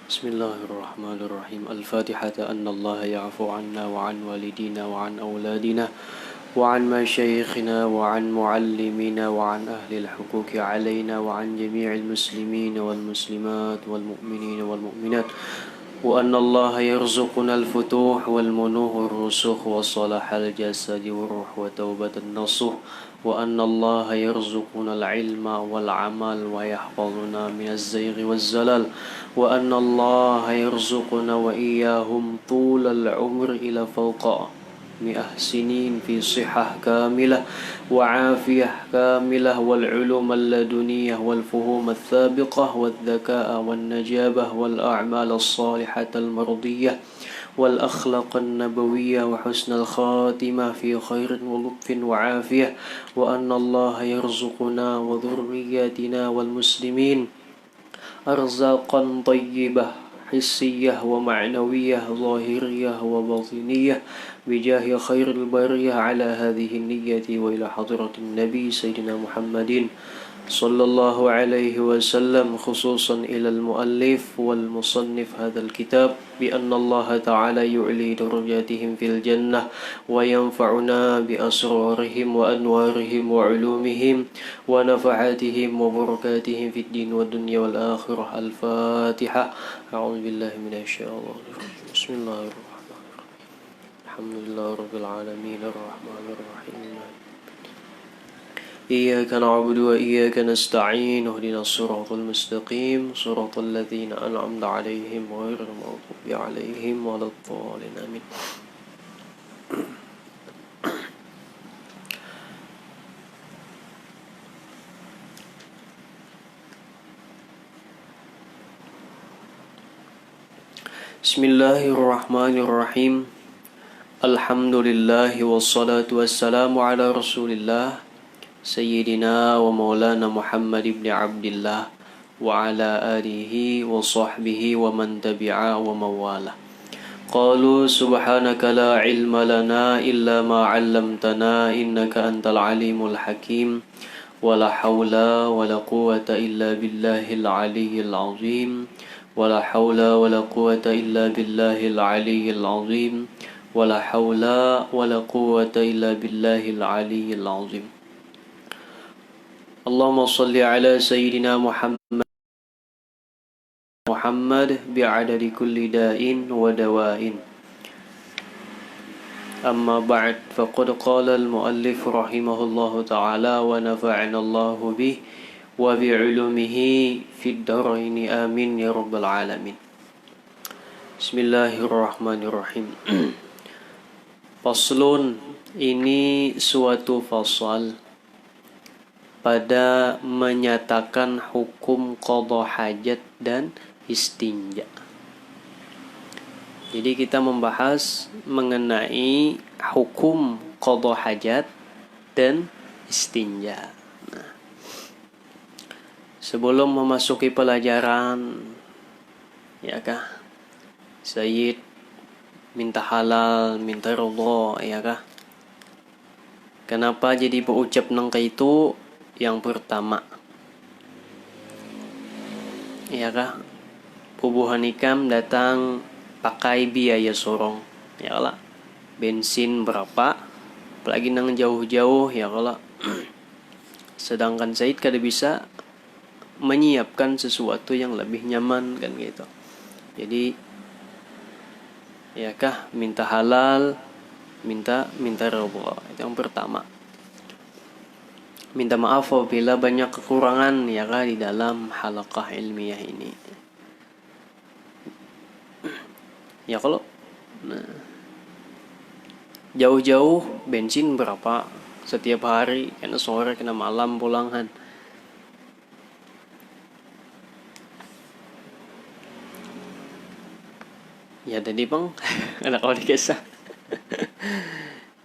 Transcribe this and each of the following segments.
بسم الله الرحمن الرحيم الفاتحة أن الله يعفو عنا وعن والدينا وعن أولادنا وعن مشايخنا وعن معلمينا وعن أهل الحقوق علينا وعن جميع المسلمين والمسلمات والمؤمنين والمؤمنات وأن الله يرزقنا الفتوح والمنوح والرسوخ وصلاح الجسد والروح وتوبة النصوح وأن الله يرزقنا العلم والعمل ويحفظنا من الزيغ والزلال وأن الله يرزقنا وإياهم طول العمر إلى فوق 100 سنين في صحة كاملة وعافية كاملة والعلوم اللدنية والفهوم الثابقة والذكاء والنجابة والأعمال الصالحة المرضية والأخلاق النبوية وحسن الخاتمة في خير ولطف وعافية وأن الله يرزقنا وذرياتنا والمسلمين أرزاقا طيبة حسية ومعنوية ظاهرية وباطنية بجاه خير البرية على هذه النية وإلى حضرة النبي سيدنا محمد صلى الله عليه وسلم خصوصا إلى المؤلف والمصنف هذا الكتاب بأن الله تعالى يعلي درجاتهم في الجنة وينفعنا بأسرارهم وأنوارهم وعلومهم ونفعاتهم وبركاتهم في الدين والدنيا والآخرة الفاتحة أعوذ بالله من الشيطان الرجيم بسم الله الرحمن الرحيم الحمد لله رب العالمين الرحمن الرحيم إياك نعبد وإياك نستعين اهدنا الصراط المستقيم صراط الذين أنعمت عليهم غير المغضوب عليهم ولا الضالين آمين بسم الله الرحمن الرحيم الحمد لله والصلاة والسلام على رسول الله سيدنا ومولانا محمد بن عبد الله وعلى آله وصحبه ومن تبعه ومن والاه قالوا سبحانك لا علم لنا إلا ما علمتنا إنك أنت العليم الحكيم ولا حول ولا قوة إلا بالله العلي العظيم ولا حول ولا قوة إلا بالله العلي العظيم ولا حول ولا قوة إلا بالله العلي العظيم اللهم صل على سيدنا محمد بعدد كل داء ودواء أما بعد فقد قال المؤلف رحمه الله تعالى ونفعنا الله به وبعلومه في الدارين آمين يا رب العالمين بسم الله الرحمن الرحيم Faslun, ini suatu fasal pada menyatakan hukum qadha hajat dan istinja. Jadi kita membahas mengenai hukum qadha hajat dan istinja. Nah, sebelum memasuki pelajaran, ya kah, Sayyid minta halal, minta ridha, ya kah? Kenapa jadi berucap nangka itu? Yang pertama, ya kah, pubuhan ikam datang pakai biaya sorong, ya lah, bensin berapa, apalagi nang jauh-jauh, ya lah. Sedangkan Said kada bisa menyiapkan sesuatu yang lebih nyaman kan gitu. Jadi, ya kah, minta halal, minta ridha, itu yang pertama. Minta maaf apabila banyak kekurangan ya kah di dalam halaqah ilmiah ini. Ya kalau jauh-jauh bensin berapa setiap hari, kena sore kena malam pulangan. Ya tadi bang, anak kau dikesah.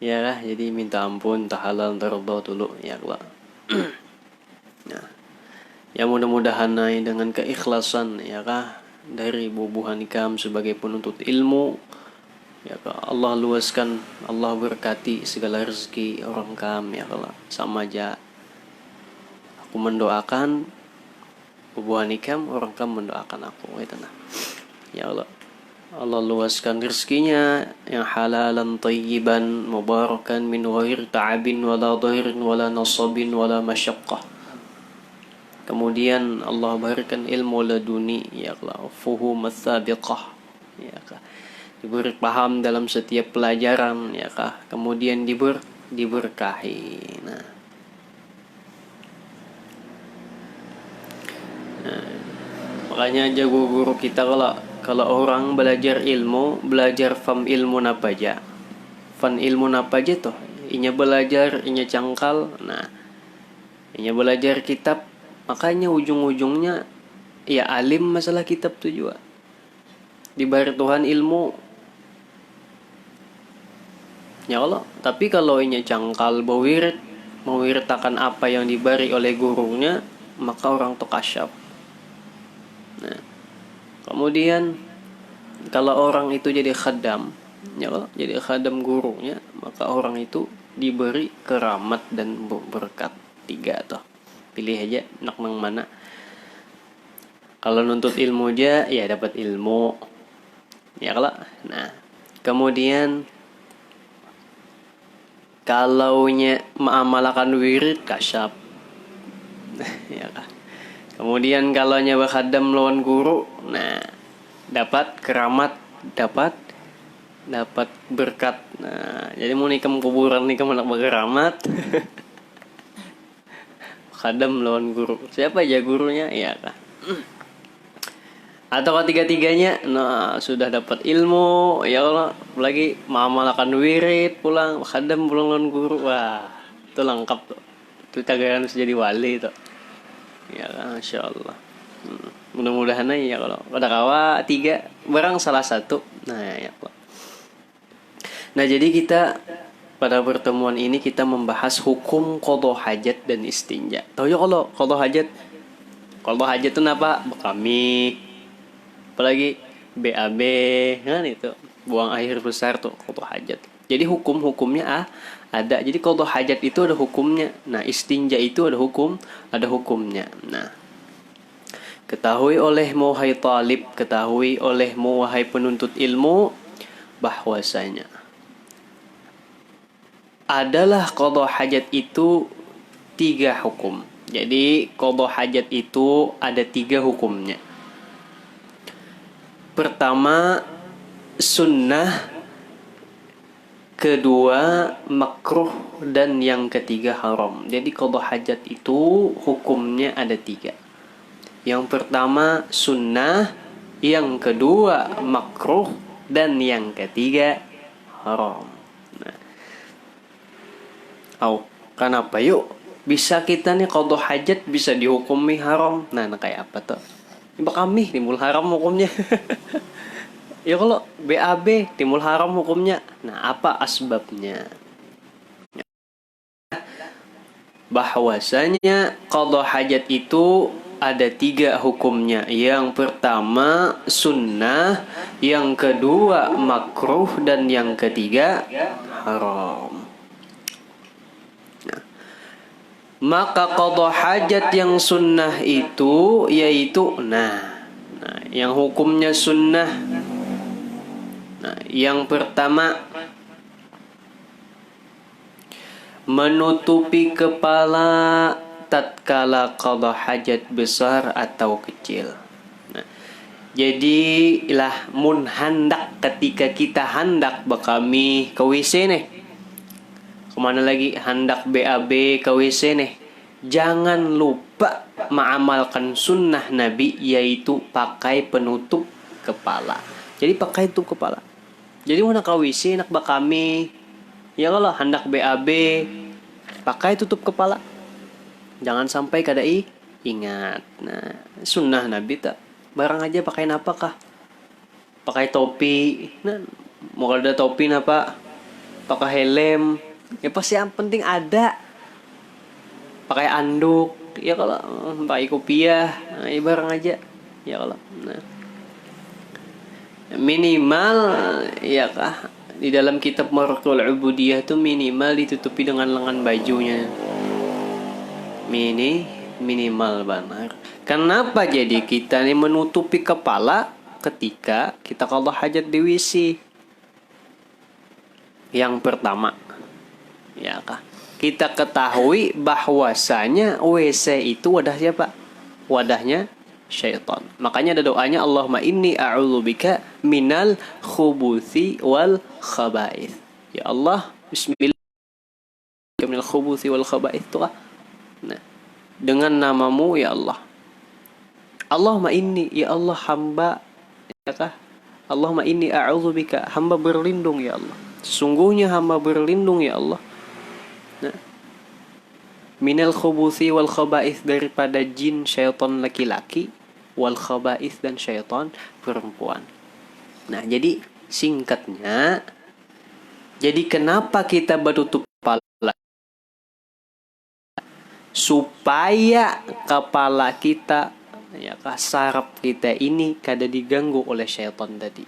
Ya lah, jadi minta ampun, tahalal, ridha dulu ya Allah. Nah, ya mudah-mudahan dengan keikhlasan ya kah dari bubuhan ikam sebagai penuntut ilmu, ya kah Allah luaskan, Allah berkati segala rezeki orang kam ya Allah. Sama aja aku mendoakan bubuhan ikam, orang kam mendoakan aku, gitu nah. Ya Allah, Allah luaskan rezekinya yang halalan tayyiban mubarakan min ghairi ta'abin wala dhairin wala nasabin wala masyaqqah. Kemudian Allah berikan ilmu laduni, ya Allah, fuhum as-sabiqah, ya Allah, diberi paham dalam setiap pelajaran, ya kah. Kemudian diberkahi. Nah, makanya aja guru kita, kalau orang belajar ilmu, belajar fam ilmu apa aja, fan ilmu apa aja tuh, inya belajar, inya cangkal. Nah, inya belajar kitab, makanya ujung-ujungnya ya alim masalah kitab tuh juga. Diberi Tuhan ilmu, ya Allah. Tapi kalau inya cangkal mewirtakan apa yang diberi oleh gurunya, maka orang tuh kasyaf. Nah, kemudian kalau orang itu jadi khadam, ya Allah, jadi khadam gurunya, maka orang itu diberi keramat dan berkat 3 tuh. Pilih aja nak nang mana. Kalau nuntut ilmu aja ya dapat ilmu, ya Allah. Nah, kemudian kalaunya mengamalkan wirid kasyaf, ya kan. Kemudian kalaunya berkhadam lawan guru, nah dapat keramat, dapat berkat. Nah, jadi mau nikam kuburan nikam anak berkeramat. Khadam lawan guru, siapa aja gurunya, ya kan. Atau ketiga-tiganya, nah sudah dapat ilmu, ya Allah, lagi mengamalkan wirid, pulang khadam pulang lawan guru, wah itu lengkap tuh. Itu tagaran harus jadi wali tuh, ya kan, Masya Allah. Mudah-mudahan aja ya, kalau ada kawa 3 barang salah satu. Nah, ya Allah. Nah, jadi kita pada pertemuan ini kita membahas hukum qadha hajat dan istinja. Tahu ya kalau qadha hajat? Qadha hajat itu apa? Kami apalagi BAB kan, itu buang air besar tuh qadha hajat. Jadi hukumnya ada. Jadi qadha hajat itu ada hukumnya. Nah, istinja itu ada hukumnya. Nah, ketahui olehmu wahai talib, ketahui olehmu wahai penuntut ilmu, bahwasanya adalah qadha hajat itu 3 hukum. Jadi qadha hajat itu ada 3 hukumnya. Pertama sunnah, kedua makruh, dan yang ketiga haram. Jadi qadha hajat itu hukumnya ada 3. Yang pertama sunnah, yang kedua makruh, dan yang ketiga haram. Nah, kenapa yuk bisa kita nih qadha hajat bisa dihukumi haram? Nah, kayak apa tuh? Iba kami timbul haram hukumnya. Ya kalau BAB timbul haram hukumnya. Nah, apa asbabnya? Bahwasanya qadha hajat itu ada 3 hukumnya. Yang pertama sunnah, yang kedua makruh, dan yang ketiga haram. Maka qadha hajat yang sunnah itu yaitu yang hukumnya sunnah. Nah, yang pertama menutupi kepala tatkala qadha hajat besar atau kecil. Nah, jadi lah mun handak, ketika kita handak bakami ke WC nih, kemana lagi hendak BAB ke WC nih, jangan lupa mengamalkan sunnah Nabi, yaitu pakai penutup kepala. Jadi pakai tutup kepala. Jadi mau nak ke WC nak bakami, ya kalau hendak BAB pakai tutup kepala. Jangan sampai kadai ingat. Nah, sunnah Nabi tak barang aja pakai napakah? Pakai topi. Nah, mau ada topi napa? Pakai helm. Ya pasti yang penting ada. Pakai anduk, ya kalau pakai kopiah, nah, ya barang aja, ya kalau. Nah, minimal ya kah di dalam kitab Marqul Ubudiyah tuh minimal ditutupi dengan lengan bajunya. Minimal benar. Kenapa jadi kita nih menutupi kepala? ketika kita qadha hajat di WC. Yang pertama, ya kah? Kita ketahui bahwasanya WC itu wadah siapa? Wadahnya syaitan. Makanya ada doanya, Allahumma inni a'udzubika minal khubuthi wal khaba'ith. Ya Allah, bismillah, minal khubuthi wal khaba'ith tuh. Nah, dengan namamu ya Allah. Allahumma inni, ya Allah hamba, ya kah? Allahumma inni a'udzubika, hamba berlindung ya Allah. Sesungguhnya hamba berlindung ya Allah. Nah, minal khubuthi wal khaba'ith, daripada jin syaitan laki-laki, wal khaba'ith dan syaitan perempuan. Nah, jadi singkatnya, jadi kenapa kita bertutup kepala? Supaya kepala kita, ya saraf kita ini kada diganggu oleh syaitan tadi.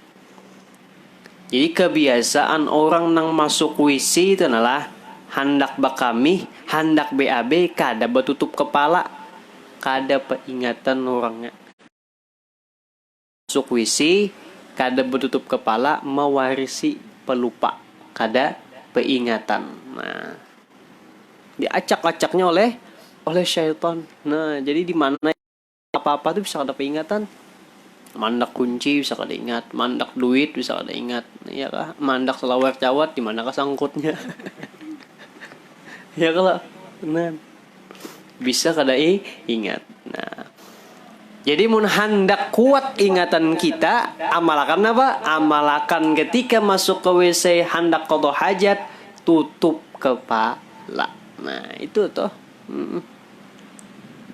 Jadi kebiasaan orang nang masuk WC itu adalah hendak bakami, hendak BAB, kada bertutup kepala, kada peingatan orangnya. Masuk WC, kada bertutup kepala, mewarisi pelupa, kada peingatan. Nah, diacak-acaknya oleh syaitan. Nah, jadi di mana apa-apa tuh bisa kada peingatan. Mandak kunci bisa kada ingat, mandak duit bisa kada ingat, ya kah? Mandak selawar cawat di mana sangkutnya. Ya kalau nah, bisa kada ingat. Nah, jadi mun hendak kuat ingatan kita, amalakan apa? Amalakan ketika masuk ke WC hendak qadha hajat, tutup kepala. Nah, itu toh.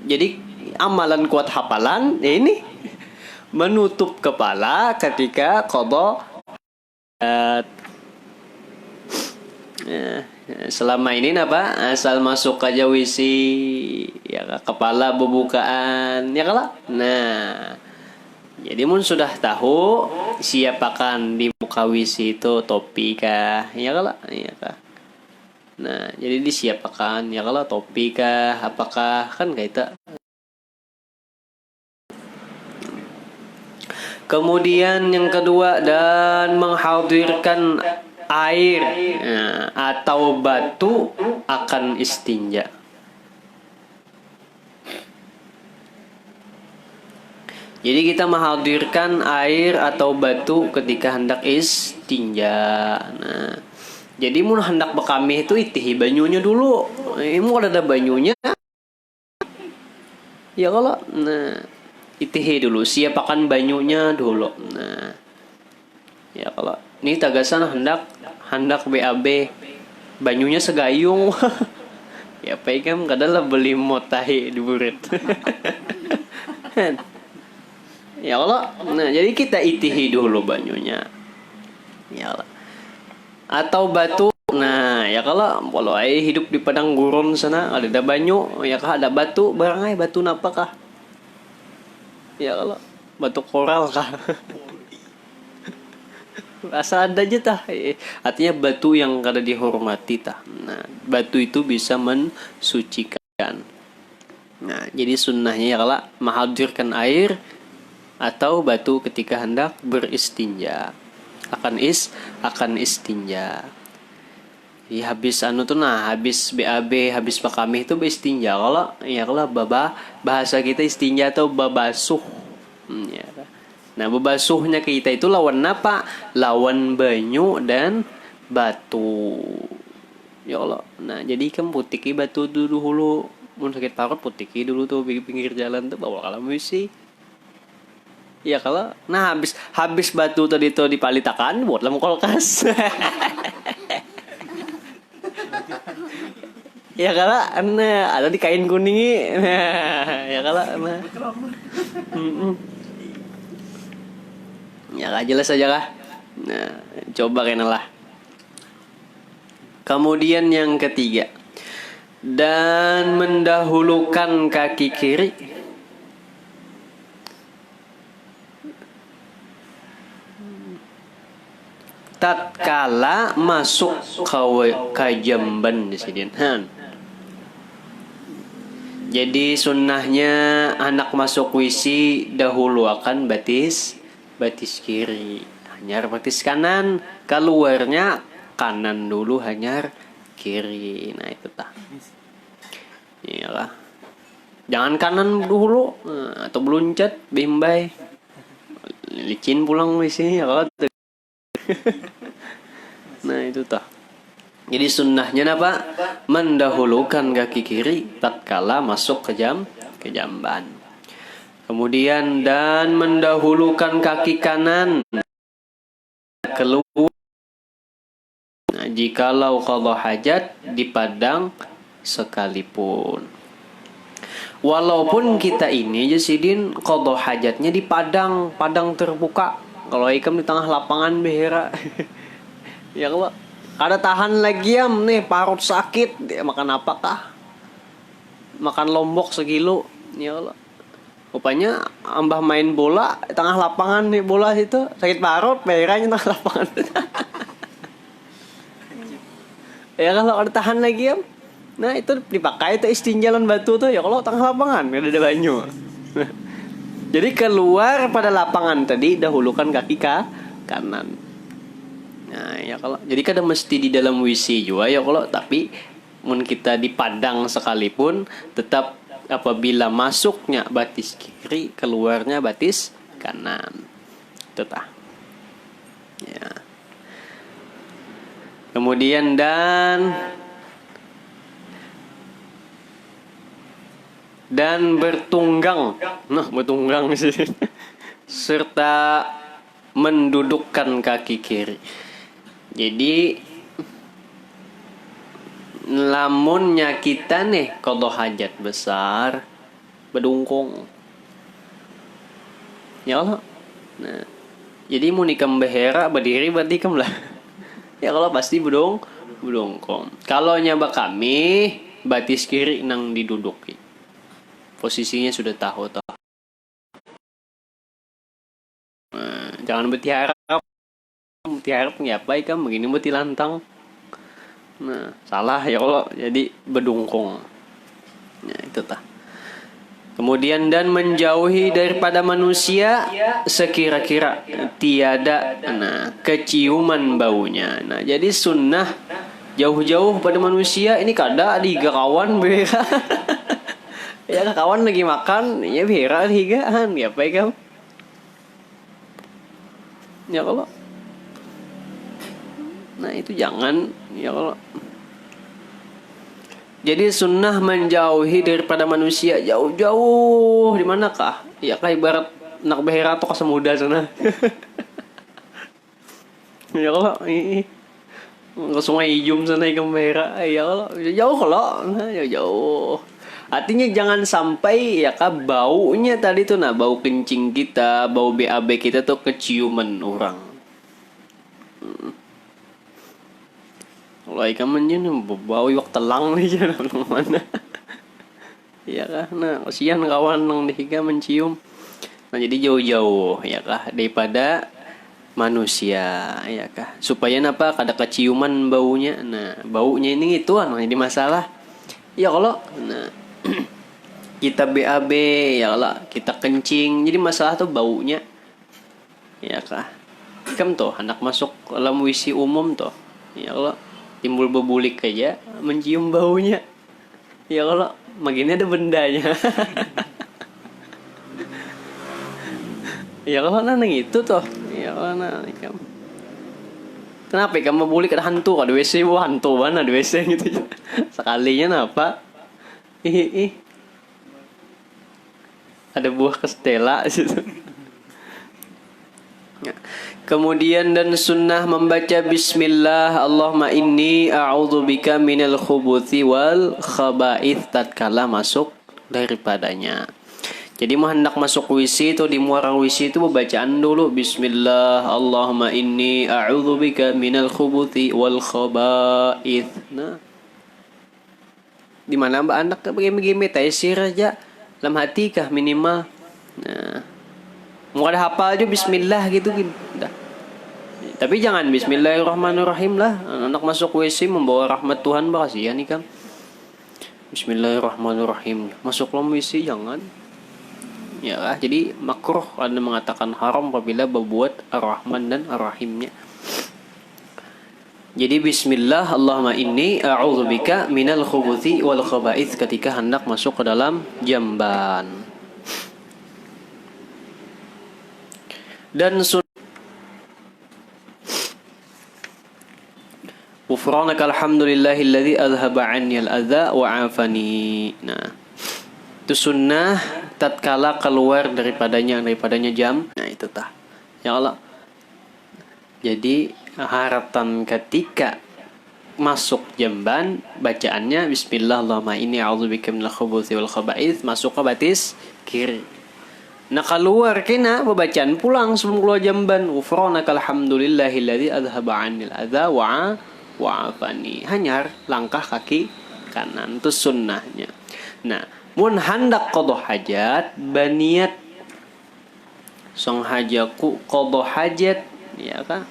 Jadi amalan kuat hafalan ini menutup kepala ketika qadha hajat. Selama ini apa? Asal masuk aja WC, ya kepala bubukaan, ya kalau. Nah, jadi mun sudah tahu siapakan di muka WC itu topi kah, ya kalau, ya kah. Nah, jadi disiapakan, ya kalau topi kah, apakah kan kaita. Kemudian yang kedua, dan menghadirkan air atau batu akan istinja. Jadi kita menghadirkan air atau batu ketika hendak istinja. Nah, jadi mun hendak bekami itu itihi banyunya dulu. Mau ada banyunya. Ya kalau, nah, itihi dulu, siapakan banyunya dulu. Nah, ya kalau ini tagasan hendak BAB, banyunya segayung. Ya pegang kadalah beli motahi di burit. Ya Allah. Nah, jadi kita itihi dulu banyunya. Ya Allah. Atau batu. Nah, ya kalau ai hidup di padang gurun sana ada banyu, ya kah ada batu, barang ai batu napa kah? Ya kalau batu koral kah? Asal ada aja tah. Artinya batu yang kada dihormati tah. Nah, batu itu bisa mensucikan. Nah, jadi sunnahnya ya kalau menghadirkan air atau batu ketika hendak beristinja. Akan istinja. Ya habis habis BAB, habis pakami itu beristinja. Kalau ya kalau bahasa kita istinja atau babasuh. Ya. Nah, babasuhnya kita itu lawan apa? Lawan banyu dan batu. Ya Allah. Nah, jadi kan putiki batu dulu. Mun sakit parut putiki dulu tuh pinggir jalan tuh bawa kalam sih. Ya kalau nah habis batu tadi tuh dipalitakan buat dalam kulkas. Ya kalau ada di kain kuning. Ya kalau ya gak jelas aja kah. Nah, coba kenalah. Kemudian yang ketiga, dan mendahulukan kaki kiri tatkala masuk ke jamban di sini. Jadi sunnahnya anak masuk WC dahulu akan batis batis kiri, hanyar batis kanan, keluarnya kanan dulu, hanyar kiri. Nah itu tah. Iyalah. Jangan kanan dulu, atau beluncat, bimbai. Licin pulang sih ya kalau. Nah itu tah. Jadi sunnahnya apa? Mendahulukan kaki kiri tatkala masuk ke jamban. Kemudian dan mendahulukan kaki kanan keluar. Nah, jikalau qadha hajat di padang sekalipun. Walaupun kita ini Jasidin qadha hajatnya di padang terbuka. Kalau ikam di tengah lapangan behera. Ya kalau ada tahan lagi ya nih parut sakit, dia makan apakah? Makan lombok sekilo. Ya Allah. Rupanya ambah main bola tengah lapangan nih, bola situ sakit parut, merahnya tengah lapangan. Ya kalau ada tahan lagi ya. Nah itu dipakai itu istinjalan batu tuh ya kalau tengah lapangan ada banyu. Jadi keluar pada lapangan tadi dahulukan kaki kanan. Nah ya kalau jadi kada mesti di dalam WC juga ya kalau, tapi mun kita di padang sekalipun tetap apabila masuknya batis kiri, keluarnya batis kanan. Itu tah. Ya. Kemudian dan bertunggang. Nah, bertunggang sih. Serta mendudukkan kaki kiri. Jadi lamunnya kita nih qadha hajat besar bedungkung. Ya Allah. Nah, jadi mun ikam behera berdiri berarti ikam lah. Ya kalau pasti bedungkung. Kalau nyaba kami batis kiri nang diduduki. Posisinya sudah tahu toh. Nah, jangan bertiharap ngapa ikam begini beti lantang. Nah, salah ya Allah, jadi bedungkung. Nah, itu tah. Kemudian dan menjauhi daripada manusia sekira-kira tiada keciuman baunya. Nah, jadi sunnah jauh-jauh pada manusia ini kada diga kawan bera. Ya kawan lagi makan, ya bera higaan, ya apa ikam? Ya kalau. Nah, itu jangan ya Allah. Jadi sunnah menjauhi daripada manusia jauh-jauh di manakah? Ya kah ibarat nak behera atau kesemuda sana. Ya Allah, ke Sungai Ijum sana ikan behera. Ya Allah, jauh kalau, nah, jauh. Artinya jangan sampai ya kah baunya tadi tuh bau kencing kita, bau BAB kita tuh keciuman orang. Kalau ikan menjen bau iwak telang nih jangan mana. Ya kah, nah kasihan kawan nang dihiga mencium. Nah jadi jauh-jauh ya kah daripada manusia ya kah, supaya napa kada keciuman baunya. Nah baunya ini itu jadi masalah. Ya kalau kita BAB ya kalau kita kencing jadi masalah tuh baunya. Ya kah, kam tuh anak masuk dalam WC umum tuh ya kalau timbul bebulik aja mencium baunya. Ya kalau maginnya ada bendanya. Ya kalau nang itu tuh. Ya kalau ikam. Kenapa kamu bebulik ada hantu ada WC hantu mana ada WC gitu. Sekalinya apa? Ada buah kastela gitu. Kemudian dan sunnah membaca bismillah Allahumma inni a'udzubika minal khubuthi wal khaba'ith tatkala masuk daripadanya. Jadi mau hendak masuk WC itu di muara WC itu bacaan dulu bismillah Allahumma inni a'udzubika minal khubuthi wal khaba'ith. Nah, di mana mbak anak begini taisir aja dalam hati kah minimal. Nah, mau ada hafal aja bismillah gitu. Dah. Tapi jangan bismillahirrahmanirrahim lah. Anak masuk WC membawa rahmat Tuhan kasihan nih kan. Bismillahirrahmanirrahim. Masuk dalam WC jangan. Ya, jadi makruh Anda mengatakan haram apabila berbuat Ar-Rahman dan Ar-Rahimnya. Jadi bismillah Allahumma inni a'udzubika minal khubuthi wal khaba'ith ketika hendak masuk ke dalam jamban. Dan Ghufranaka alhamdulillahilladzi adhhaba 'anni al-adza wa 'afani. Nah, itu sunnah tatkala keluar daripadanya jam. Nah, itu tah. Ya Allah. Jadi harapan ketika masuk jamban bacaannya bismillah Allahumma inni a'udzubika minal khubuthi wal khaba'ith, masuk ke batis kiri. Nah, keluar kena pembacaan pulang sebelum keluar jamban. Ghufranaka alhamdulillahilladzi adhhaba 'anni al-adza wa 'afani. Hanyar langkah kaki kanan itu sunnahnya. Nah, mun hendak qada hajat baniat song hajaku qada hajat ya kan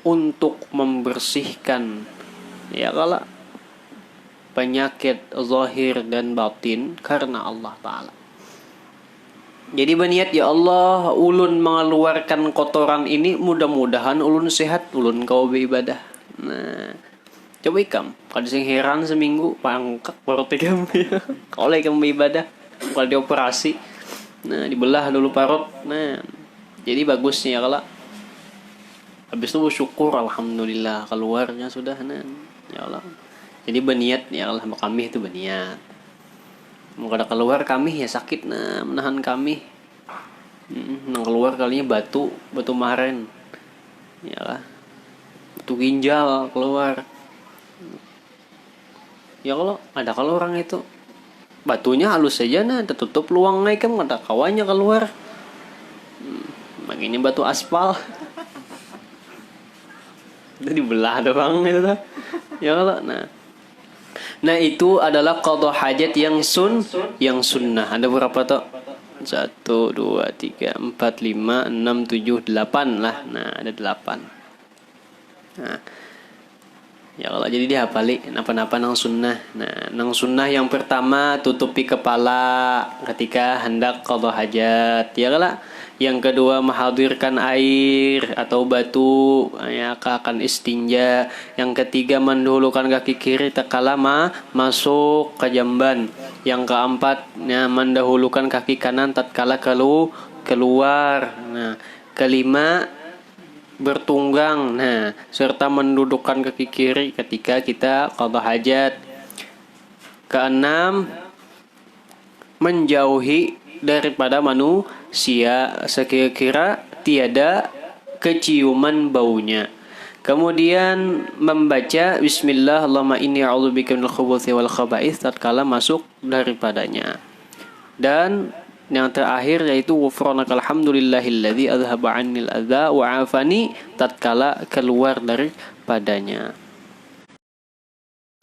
untuk membersihkan ya kalau penyakit zahir dan batin karena Allah Ta'ala. Jadi berniat ya Allah ulun mengeluarkan kotoran ini mudah-mudahan ulun sehat ulun kau beribadah. Nah, coba ikam kalau sing heran seminggu pangkak baru tegam kau lagi kamu beribadah kalau dioperasi. Nah, dibelah dulu parut. Nah, jadi bagusnya kalau habis itu bersyukur alhamdulillah keluarnya sudah. Nah, ya Allah. Jadi berniat ya Allah kami itu berniat. Mau kada keluar kami ya sakit nah menahan kami. Nang keluar kalinya batu maren. Ya lah. Batu ginjal keluar. Ya kalau ada kalau orang itu batunya halus saja nah tertutup luangnya kan ada kawannya keluar. Begini batu aspal. Itu dibelah doang itu tuh. Ya kalau nah itu adalah qada hajat yang sunnah. Ada berapa tuh? 1, 2, 3, 4, 5, 6, 7, 8 lah. Nah, ada 8. Nah, ya kalau jadi dihafali napa-napa nang sunnah. Nah, nang sunnah yang pertama tutupi kepala ketika hendak qada hajat. Ya kalau yang kedua menghadirkan air atau batu ya akan istinja. Yang ketiga mendahulukan kaki kiri tatkala masuk ke jamban. Yang keempat ya, mendahulukan kaki kanan tatkala keluar. Nah, kelima bertunggang. Nah, serta mendudukkan kaki kiri ketika kita qada hajat. Keenam menjauhi daripada manusia sekira-kira tiada keciuman baunya. Kemudian membaca bismillah Allahumma inni a'udzubika minal khubuthi wal khaba'ith tatkala masuk daripadanya. Dan yang terakhir yaitu ghufranaka alhamdulillahilladzi adhhaba 'annil adza wa 'afani tatkala keluar daripadanya.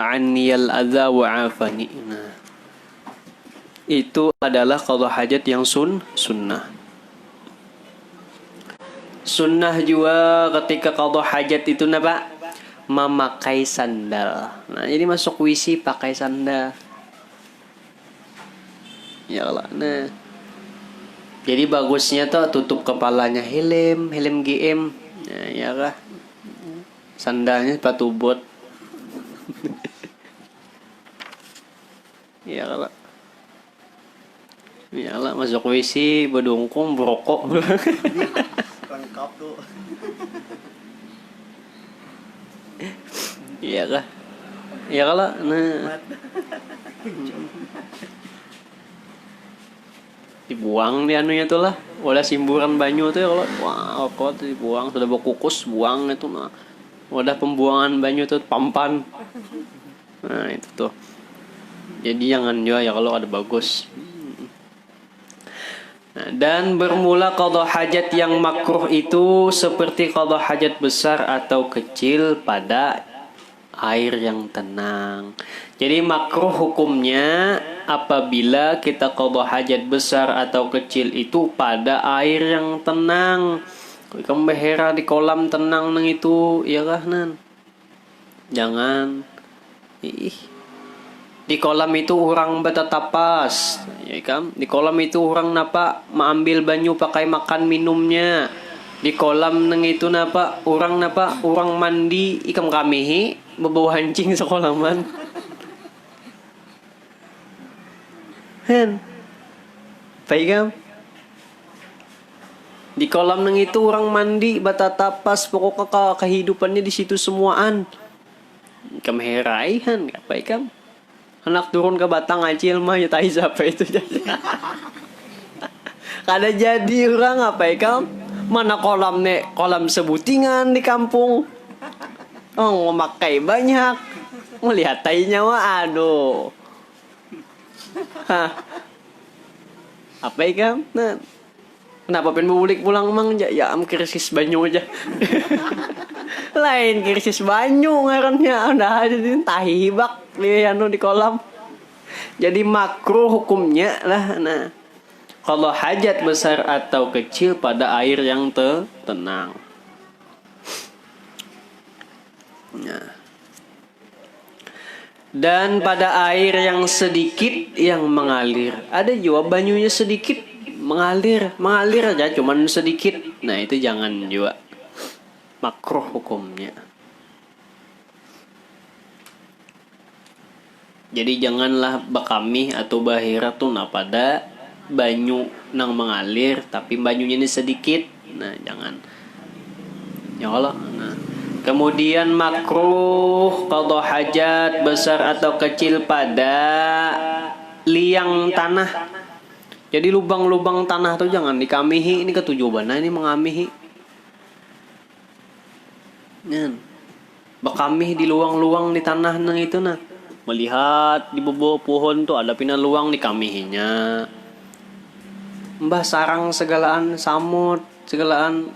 'Anniyal adza wa 'afani. Nah, itu adalah qada hajat yang sunnah. Sunnah juga ketika qada hajat itu napa? Memakai sandal. Nah, jadi masuk WC pakai sandal. Ya Allah. Nah, jadi bagusnya tuh tutup kepalanya helm GM. Nah, ya kah? Sandalnya sepatu bot. Ya Allah. Ya Allah masuk WC berdungkung berokok. Lengkap tuh. Iya kah? Ya kalau nah dibuang di anunya tuh lah. Wadah simburan banyu tuh ya kalau wah kok dibuang sudah berkukus buang itu nah. Wadah pembuangan banyu tuh pampan. Nah itu tuh. Jadi jangan juga ya kalau ada bagus. Dan bermula qada hajat yang makruh itu seperti qada hajat besar atau kecil pada air yang tenang. Jadi makruh hukumnya apabila kita qada hajat besar atau kecil itu pada air yang tenang. Kamu behera di kolam tenang nang itu, ya kah nan? Jangan. Di kolam itu orang bertatapas, ya kan? Di kolam itu orang napa mengambil banyu pakai makan minumnya. Di kolam neng itu napa orang mandi ikam kamihi berbau hancing sekolaman. Hen, baik kan? Di kolam neng itu orang mandi bertatapas, pokoknya kehidupannya di situ semuaan. Ikam herai han, baik kan? Anak turun ke batang acil mah ya tahi siapa itu jadi. Kada jadi orang apa ya kam? Mana kolam sebutingan di kampung. Oh, memakai banyak. Melihat tainya wah aduh. Hah. Apa ya kam? Nah. Kenapa pengen bulik pulang mang ya am krisis banyu aja. Lain krisis banyu ngarannya udah ada tahi hibak di anu di kolam. Jadi makruh hukumnya lah. Nah, kalau hajat besar atau kecil pada air yang tenang. Nah. Dan pada air yang sedikit yang mengalir. Ada juga banyunya sedikit mengalir aja cuman sedikit. Nah, itu jangan juga. Makruh hukumnya. Jadi janganlah bakami atau bahira tuh pada banyu nang mengalir tapi banyunya ini sedikit. Nah, jangan. Ya Allah. Nah. Kemudian makruh qada hajat besar atau kecil pada liang tanah. Jadi lubang-lubang tanah tuh jangan dikamihi. Ini ketujuan ini mengamihi. Nen. Bakamih di luang-luang di tanah nang itu nah. Melihat di bawah pohon tuh ada pina luang dikamihinya. Mbah sarang segalaan samut, segalaan.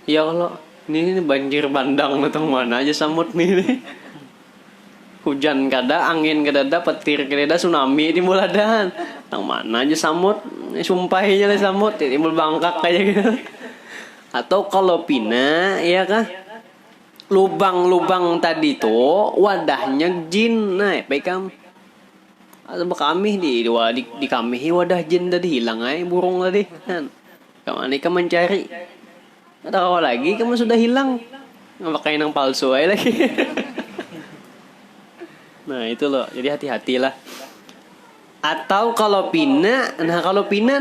Ya Allah, ini banjir bandang datang mana aja samut nih. Hujan kada, angin kada, petir kada, tsunami di muladan. Tang mana aja samut, sumpahnya lah samut, timbul bangkak kayak gitu. Atau kalau pina, ya kah? Lubang-lubang tadi tuh wadahnya jin. Nah, baik kam. Atau kami di kami wadah jin tadi hilang ay burung tadi. Kan? Kamu nih kamu mencari. Atau lagi kamu sudah hilang. Nggak pakai nang palsu ay lagi. Nah itu loh, jadi hati-hatilah. Atau kalau pina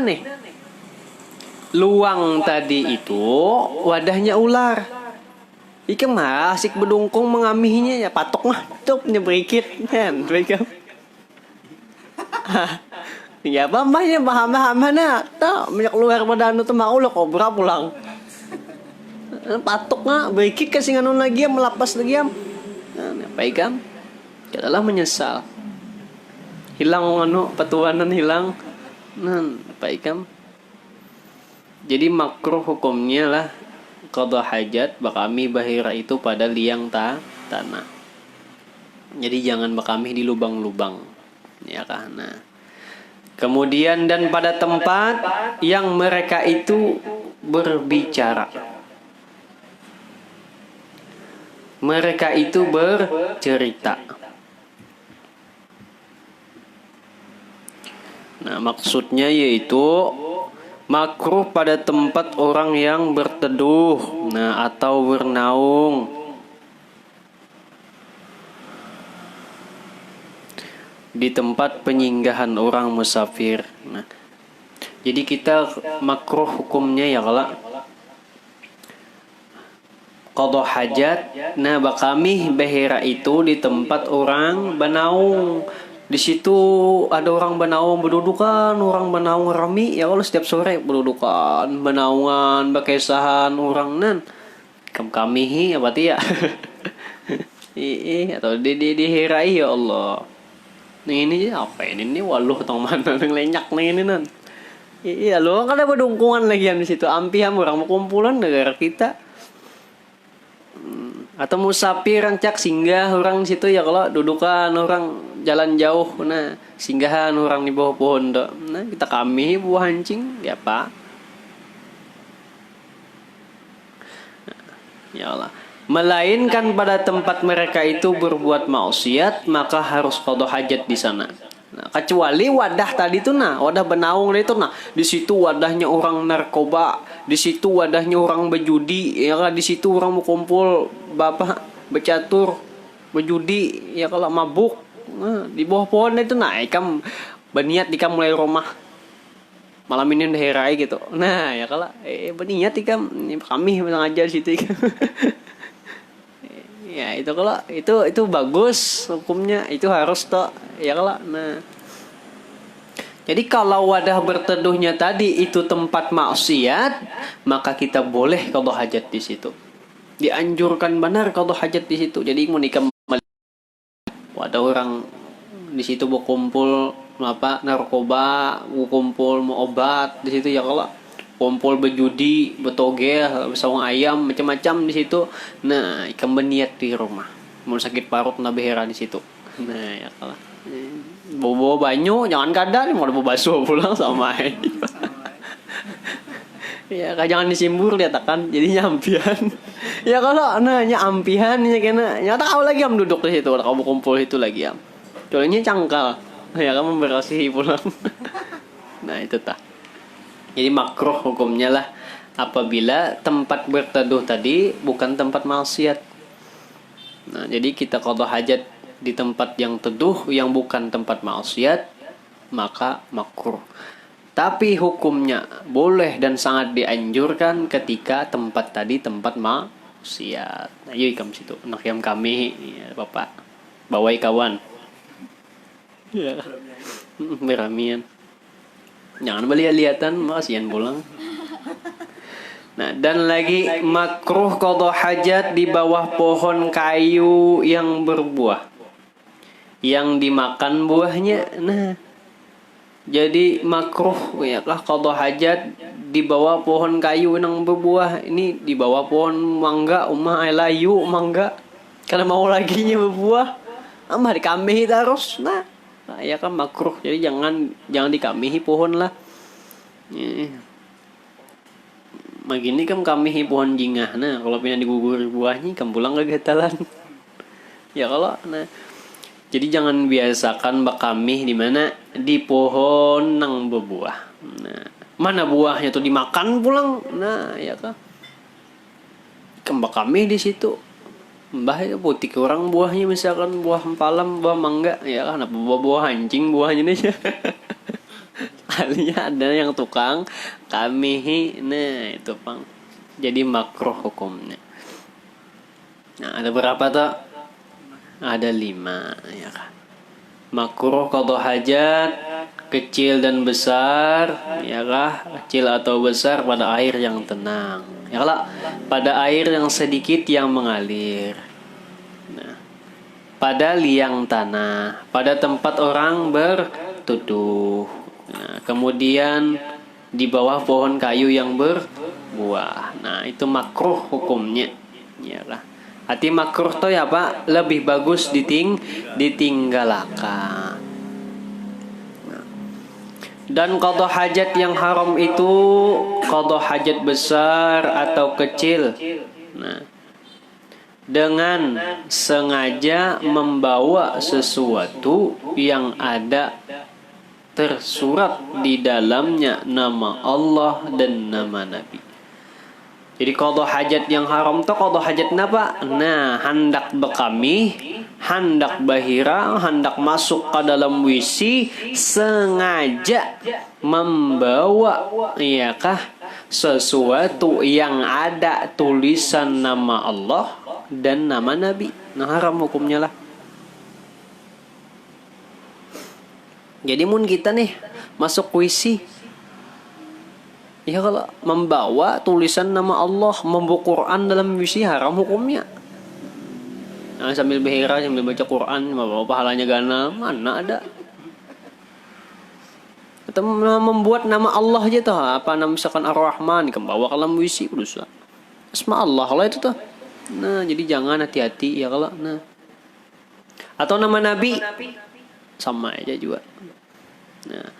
nih, luang tadi itu wadahnya ular. Ika mah asik bedungkung mengamihinya ya patok mah, tuh nyebrikit kan, baikam. Ya bambahnya baham mana, tak banyak luar pada anu tuh mau lo kobra pulang. Patok mah, berikit kasih nganon lagi melapas lagi am. Nah, baikam. Adalah menyesal. Hilang patuanan hilang. Nah, baikam. Jadi makruh hukumnya lah qada hajat bakami bahira itu pada liang tanah. Jadi jangan bakami di lubang-lubang. Ya kan. Nah. Kemudian dan pada tempat yang mereka itu berbicara. Mereka itu bercerita. Nah, maksudnya yaitu makruh pada tempat orang yang berteduh, nah atau bernaung. Di tempat penyinggahan orang musafir. Nah, jadi kita makruh hukumnya ya kalau qada hajat, nah bakami bahira itu di tempat orang bernaung. Di situ ada orang bernaung berdudukan, orang bernaung rami ya kalau setiap sore berdudukan, bernaungan, berkesahan orang nan. Kami apa ya? Atau di herai ya Allah. Ini apa ini waluh tong mana nang lenyak nih ini nan. Iya lo kan ada berdungkungan lagi di situ. Ampihan orang kumpulan negara kita. Atau musafir yang cak singgah orang situ ya kalau dudukan orang jalan jauh nah singgahan orang di bawah pohon do. Nah kita kami buah hancing ya Pak. Nah, ya Allah melainkan pada tempat mereka itu berbuat maksiat, maka harus qada hajat di sana. Nah, kecuali wadah tadi tuh wadah benaung itu di situ wadahnya orang narkoba, di situ wadahnya orang berjudi, ya kan, di situ orang mau kumpul bapak bercatur, berjudi, ya kalau mabuk. Nah, di bawah pohon itu ikam berniat ikam mulai rumah malam ini udah herai gitu. Nah, ya kalau berniat ikam kami mengajar situ ikam. Ya itu kalau itu bagus hukumnya, itu harus toh ya kalau jadi kalau wadah berteduhnya tadi itu tempat maksiat, maka kita boleh qada hajat di situ, dianjurkan benar qada hajat di situ. Jadi mau nikah wadah orang di situ berkumpul narkoba, berkumpul mau obat di situ, ya kalau kumpul berjudi, betogel, bersawang ayam, macam-macam di situ. Nah, ikan berniat di rumah. Mau sakit parut behera di situ. Nah, ya kalau bawa banyu, jangan kadang mau bawa basuh pulang sama aja. Ya, jangan disimbur lihat kan, jadinya ampian. Ya kalau ampian ya kena. Ya tahu lagi am duduk di situ, kamu kumpul itu lagi am. Soalnya cangkal. Ya kamu berasihi pulang. Nah, itu tah. Jadi makruh hukumnya lah apabila tempat berteduh tadi bukan tempat maksiat. Nah, jadi kita qada hajat di tempat yang teduh yang bukan tempat maksiat, maka makruh. Tapi hukumnya boleh dan sangat dianjurkan ketika tempat tadi tempat maksiat. Ayo ikam situ, nak yang kami, ya, Bapak. Bawai kawan. Ya. Beramian. Jangan lihat-lihatan, kasihan pulang. Nah, dan lagi makruh qada hajat di bawah pohon kayu yang berbuah, yang dimakan buahnya. Nah, jadi makruh ya qada hajat di bawah pohon kayu yang berbuah. Ini di bawah pohon mangga, layu mangga. Kalau mau laginya berbuah, dikamihi terus. Nah, ya kan makruh. Jadi jangan dikamihi pohon lah. Begini kan kamihi pohon jingah. Nah, kalau pindah digugur buahnya kan pulang kegatalan. Ya kalau jadi jangan biasakan bakamih di mana di pohon nang berbuah. Nah, mana buahnya tuh dimakan pulang. Nah, ya kan. Kembak kami di situ. Mbah itu putih orang buahnya, misalkan buah empalam, buah mangga, ya kan, apa buah anjing buahnya nih. Alinya ada yang tukang kamihi. Nah, itu pang. Jadi makruh hukumnya. Nah, ada berapa tuh? Ada 5, ya kan. Makruh qada hajat kecil dan besar, ya kah? Kecil atau besar pada air yang tenang. Ya kalau pada air yang sedikit yang mengalir. Nah, pada liang tanah, pada tempat orang berteduh. Nah, kemudian di bawah pohon kayu yang berbuah. Nah, itu makruh hukumnya. Ya lah. Hati makruh tuh ya Pak, lebih bagus ditinggalkan. Dan qada hajat yang haram itu qada hajat besar atau kecil. Nah, dengan sengaja membawa sesuatu yang ada tersurat di dalamnya nama Allah dan nama Nabi. Jadi qada hajat yang haram tuh qada hajat apa? Nah, hendak bekami, hendak bahira, hendak masuk ke dalam WC, sengaja membawa iyakah sesuatu yang ada tulisan nama Allah dan nama Nabi. Nah, haram hukumnya lah. Jadi mun kita nih masuk WC, ya kalau membawa tulisan nama Allah, membawa Quran dalam WC, haram hukumnya. Nah, sambil berhira, sambil baca Quran, membawa pahalanya gana, mana ada. Atau membuat nama Allah aja tuh, apa nama misalkan Ar-Rahman, membawa ke dalam WC, dosa. Asma Allah kalau itu tuh. Nah, jadi jangan, hati-hati ya kalau. Nah, atau nama Nabi, sama aja juga. Nah,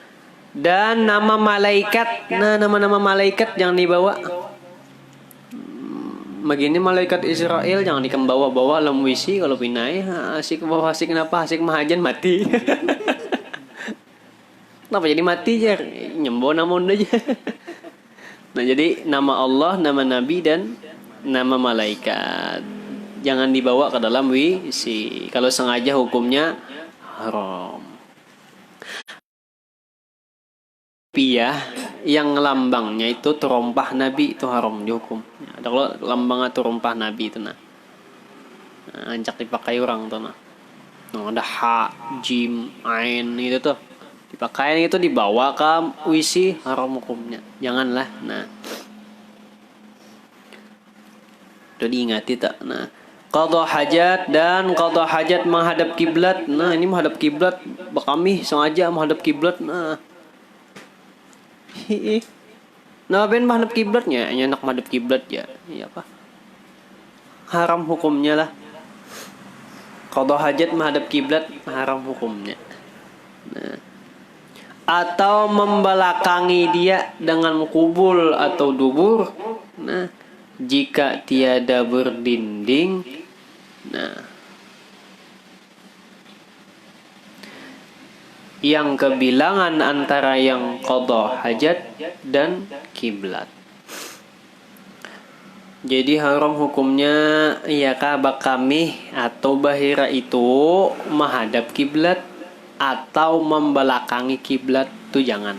dan nama malaikat, nah nama-nama malaikat yang dibawa. begini malaikat Israel jangan bawa-bawa dalam wisi kalau pinai asik bawa asik kenapa asik mahajan mati. Kenapa jadi mati aja nyembo namun aja. Nah jadi nama Allah, nama Nabi dan nama malaikat jangan dibawa ke dalam wisi. Kalau sengaja hukumnya haram. Piah yang lambangnya itu terompah Nabi itu haram dihukum. Ada kalau lambangnya terompah Nabi itu nah ancak dipakai orang tuh nah. Ada ha, jim, ain itu tuh dipakai itu dibawa ke wisi haram hukumnya. Janganlah. Nah. Itu diingati tak. Nah, qada hajat dan qada hajat menghadap kiblat. Nah, ini menghadap kiblat kami sengaja menghadap kiblat. Nah. Nah, ben menghadap kiblatnya, enak menghadap kiblat ya. Iya apa? Haram hukumnya lah. Qada hajat menghadap kiblat haram hukumnya. Nah. Atau membelakangi dia dengan kubul atau dubur. Nah, jika tiada berdinding. Nah, yang kebilangan antara yang qada hajat dan kiblat. Jadi haram hukumnya ya kabak kami atau bahira itu menghadap kiblat atau membelakangi kiblat itu jangan.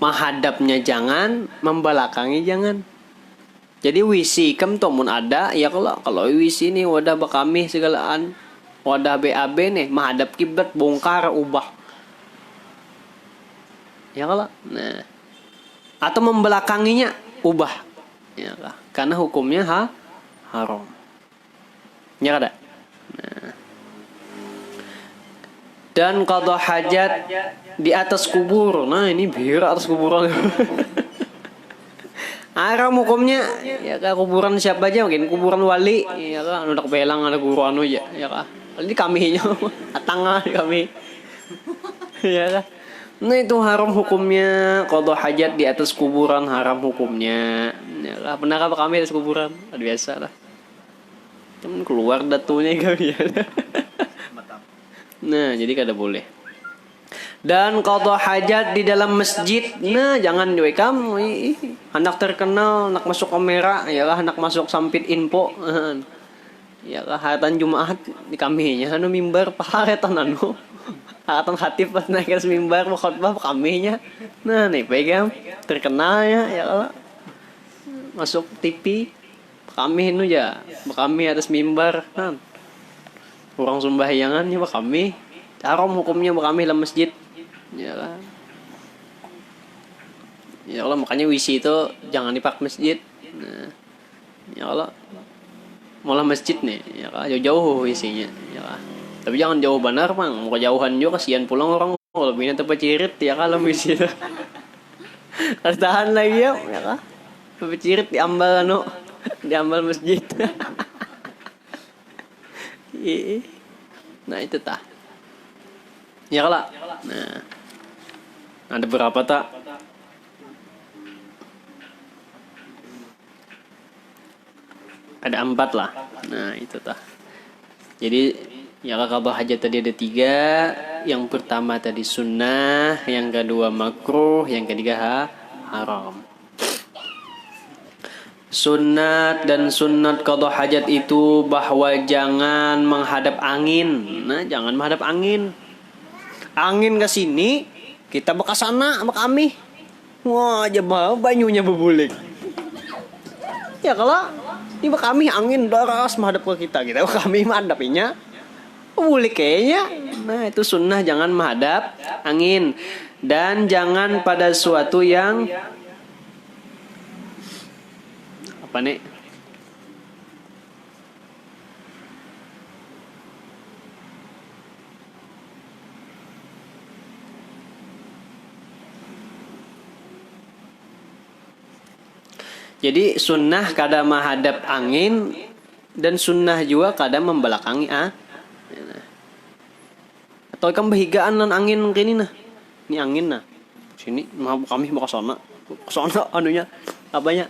Menghadapnya jangan, membelakangi jangan. Jadi wisi kem tuh mun ada ya kalau wisi ini wadah bakami segalaan wadah BAB nih menghadap kiblat bongkar ubah. Ya kalau nah atau membelakanginya ubah. Ya kah? Karena hukumnya haram. Ya kada? Nah. Dan qada hajat di atas kubur. Nah, ini biar atas kuburan. Haram hukumnya ya kah kuburan siapa aja mungkin kuburan wali ya kah anu dak belang ada kuburan aja ya kah ini kaminya atanga kami ya kah nah itu haram hukumnya qada hajat di atas kuburan haram hukumnya ya kah pernah apa kami atas kuburan biasa lah cuman keluar datunya kami ya. Nah jadi kada boleh. Dan qada hajat di dalam masjid. Nah, jangan juga kamu anak terkenal, anak masuk kamera, ya lah anak masuk sampit info. Ya lah hatan Jumat di kaminya anu mimbar paharetan anu. Hatan khatib pas naik ke mimbar mau khotbah kaminya. Nah, nih pegang terkenal ya lah. Masuk TV kami nu ya, kami atas mimbar kan. Orang sembahyangannya kami. Haram hukumnya kami dalam masjid. Ya lah. Ya Allah makanya wisi itu jangan dipak masjid. Nah, ya Allah malah masjid nih ya Allah jauh-jauh wisinya ya Allah. Tapi jangan jauh benar mang, mau kejauhan juga kasihan pulang orang kalau bina tempat cirit ya kalau wisi itu. Harus tahan lagi ya Allah. Tempat cirit diambal diambal masjid. Nah itu tah. Ya kalau. Nah. Ada berapa tak? Ada 4 lah. Nah itu tah. Jadi ya kalau hajat tadi ada 3. Yang pertama tadi sunnah, yang kedua makruh, yang ketiga haram. Sunnat dan sunnat qada hajat itu bahwa jangan menghadap angin. Nah jangan menghadap angin. Angin ke sini kita bekas sana sama kami. Wah, aja banyunya bebulik. Ya kalau ini kami angin deras menghadap ke kita kami menghadapinya bebulik kayaknya. Nah, itu sunnah jangan menghadap angin dan jangan pada suatu yang apa nih? Jadi sunnah kada menghadap angin dan sunnah juga kada membelakangi atau kan bahigaan nan angin kini nah. Ini angin nah. sini kami mau ke sana anunya apanya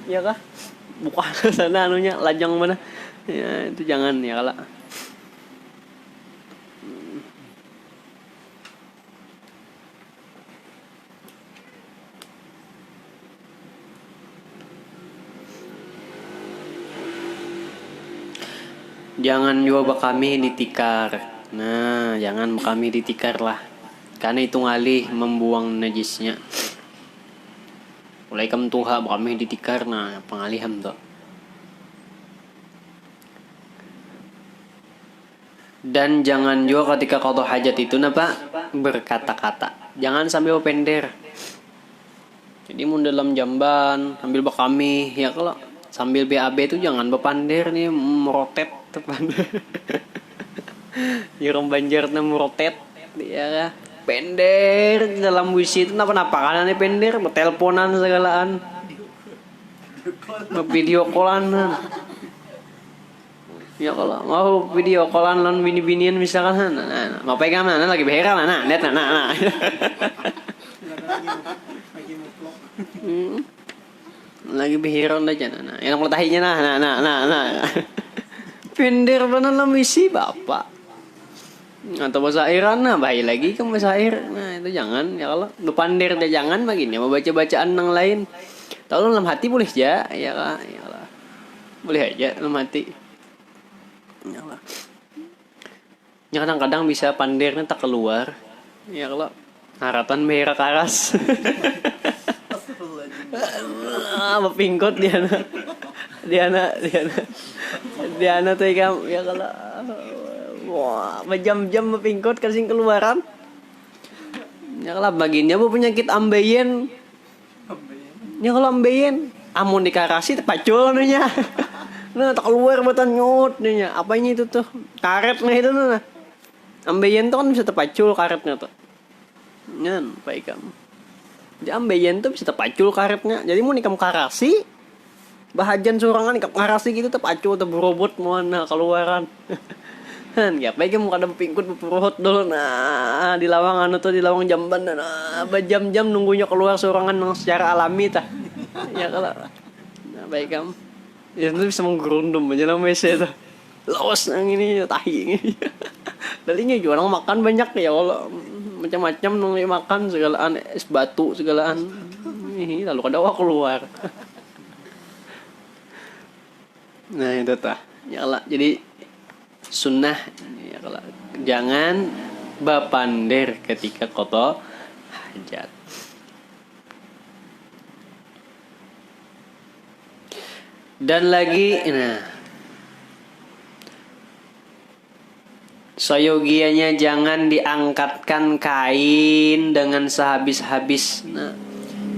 ya kah buka ke sana anunya lajang mana ya itu jangan ya kala. Jangan juga kami ditikar. Nah, jangan kami ditikar lah. Karena itu ngalih membuang najisnya. Mulai kam tuha kami ditikar nah pengalihan tuh. Dan jangan juga ketika qada hajat itu napa berkata-kata. Jangan sambil pender. Jadi mun dalam jamban sambil bakami ya kalau sambil BAB itu jangan bepander nih merotet tepan. Yang banjar na merotet ya pender dalam wisi itu napa karena nih pender berteleponan segalaan. Video callan. Ya kalau mau video callan lan bini-binian misalkan nah mau pegang nah lagi beheran nah net nah. Lagi beheran aja nah yang mutahinya nah. Pender benar lah misi bapak. Atau bahasa Iran nah bayi lagi kan bahasa air. Nah itu jangan ya kalau bepander dia jangan begini mau baca-bacaan yang lain. Tahu dalam hati boleh aja ya lah. Boleh aja dalam hati. Ya kadang-kadang bisa pandirnya tak keluar ya kalau harapan merah karas pingkot Diana tuh ikam ya kalau wah berjam-jam pingkot kasih keluaran ya kalau baginya penyakit ambeien ya kalau ambeien amun dikarasi terpacul nya. Nah tak keluar batan nyut nih apanya itu tuh karetnya itu nah ambeien tuh kan bisa terpacul karetnya tuh nyan baik kamu jadi ambeien tuh bisa terpacul karetnya jadi mau nikam karasi bahagian sorangan nikam karasi gitu terpacul terberobot mau nah keluaran kan ya baik kamu kadang pingkut berperot dulu nah di lawang anu tuh di lawang jamban nah berjam-jam nunggunya keluar sorangan secara alami tah ya kalau nah baik kamu ya itu bisa menggerundum aja lah WC tuh los yang ini tahi ini dalinya juga orang makan banyak ya kalau macam-macam nunggu makan segalaan es batu segalaan ini lalu kadawa keluar nah itu tah ya lah jadi sunnah ya kalau jangan bapander ketika qada hajat. Dan lagi, nah, soyogianya jangan diangkatkan kain dengan sehabis-habis. Nah,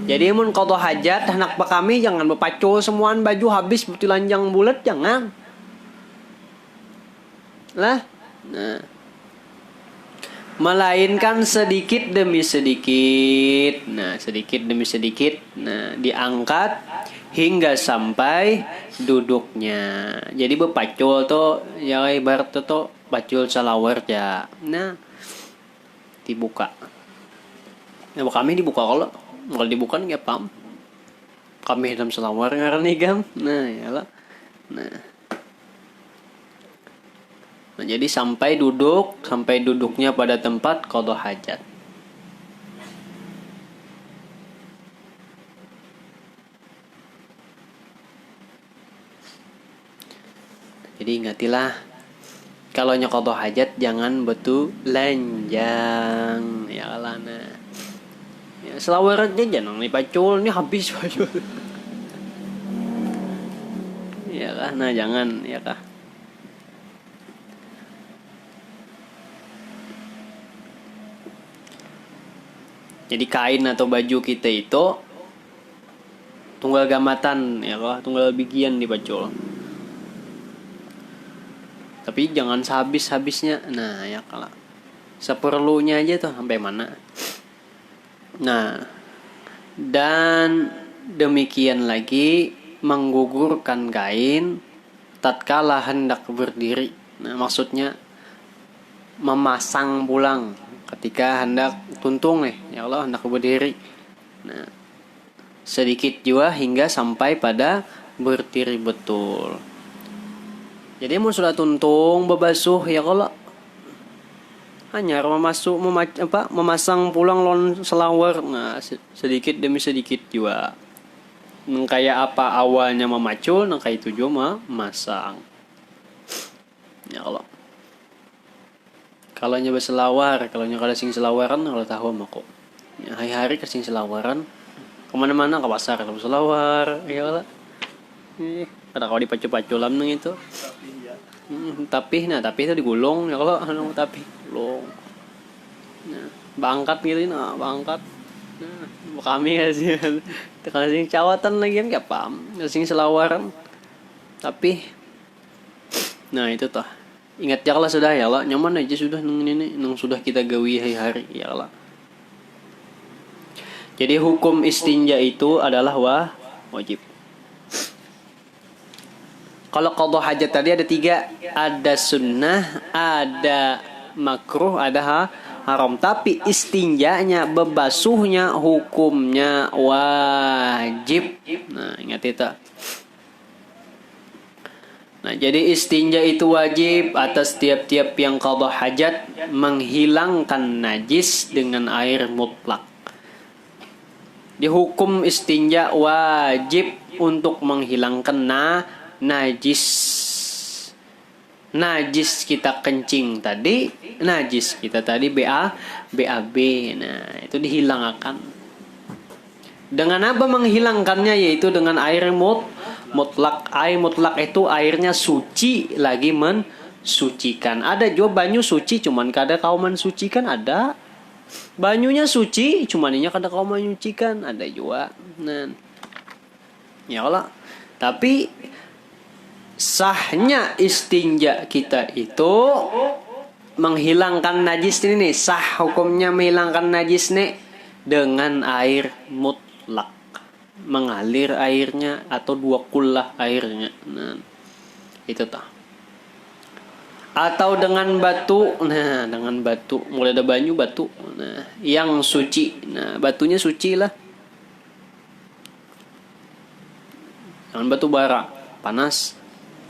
jadi mun qada hajat anak kami jangan berpacul semuaan baju habis betul lanjang bulat jangan. Lah, nah, melainkan sedikit demi sedikit. Nah, sedikit demi sedikit. Nah, diangkat hingga sampai duduknya. Jadi berpacul tuh ya ibarat tuh pacul salawar ya. Nah, dibuka. Nah, kami dibuka kalau dibuka nggak paham. Kami dalam salawar ngaran igam. Nah, yalah. Nah, jadi sampai duduknya pada tempat qada hajat. Jadi ingatilah kalau qada hajat jangan betul lanjang ya kalana. Ya selawarannya jangan dipacul ini habis pacul. Ya kah nah jangan ya kah. Jadi kain atau baju kita itu tunggal gamatan ya kah tunggal bigian dipacul. Tapi jangan sehabis-habisnya. Nah, ya kalau seperlunya aja tuh sampai mana. Nah, dan demikian lagi menggugurkan kain tatkala hendak berdiri. Nah, maksudnya memasang pulang ketika hendak tuntung nih, ya Allah hendak berdiri. Nah, sedikit juga hingga sampai pada berdiri betul. Jadi mau sudah tuntung bebasuh ya Allah hanya memasang pulang lon selawar. Nah, sedikit demi sedikit juga. Kayak apa awalnya memacul, kayak itu juga memasang. Ya Allah. Kalau nyoba selawar, kalau nyoba sing selawaran, kalau tahu mah kok. Ya, hari-hari ke sing selawaran, kemana-mana ke pasar kalau selawar, ya Allah. Kada kau dipacu-pacu lam nang itu. Tapi itu digulung ya kalau tapi gulung. Nah, bangkat gitu bangkat. Nah, kami kasih kasih cawatan lagi kan enggak paham. Kasih selawaran. Tapi nah itu toh. Ingat ya Allah sudah ya Allah, nyaman aja sudah nang sudah kita gawi hari-hari ya Allah. Jadi hukum istinja itu adalah wajib. Kalau qadha hajat tadi ada 3, ada sunnah, ada makruh, ada haram. Tapi istinjanya, bebasuhnya, hukumnya wajib. Nah, ingat itu. Nah, jadi istinja itu wajib atas tiap-tiap yang qadha hajat menghilangkan najis dengan air mutlak. Di hukum istinja wajib untuk menghilangkan najis kita kencing tadi, najis kita tadi BAB. Nah, itu dihilangkan. Dengan apa menghilangkannya? Yaitu dengan air mutlak. Air mutlak itu airnya suci lagi mensucikan. Ada juga banyu suci cuman kada kau mensucikan, ada. Banyunya suci cuman inya kada kau menyucikan, ada juga. Nah, ya Allah. Tapi sahnya istinja kita itu menghilangkan najis ini nih. Sah hukumnya menghilangkan najis nih dengan air mutlak. Mengalir airnya atau 2 kullah airnya. Nah, itu tah. Atau dengan batu. Nah, dengan batu. Mulai ada banyu batu. Nah, yang suci. Nah, batunya suci lah. Jangan batu bara, panas.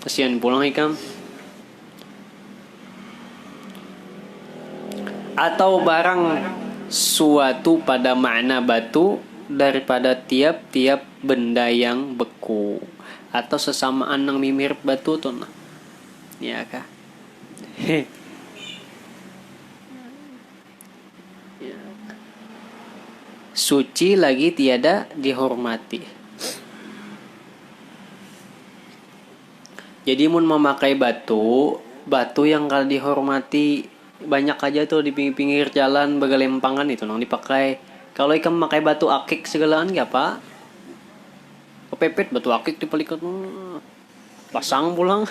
Kasihan pulang ikan. Atau barang suatu pada makna batu daripada tiap-tiap benda yang beku atau sesamaan nang mirip batu tuh nah. Ya kah? Ya. Suci lagi tiada dihormati. Jadi mun memakai batu yang kalau dihormati banyak aja tuh di pinggir jalan begalempangan itu nang dipakai. Kalau ikan memakai batu akik segalaan enggak apa? Kepepet batu akik dipelikat pasang pulang.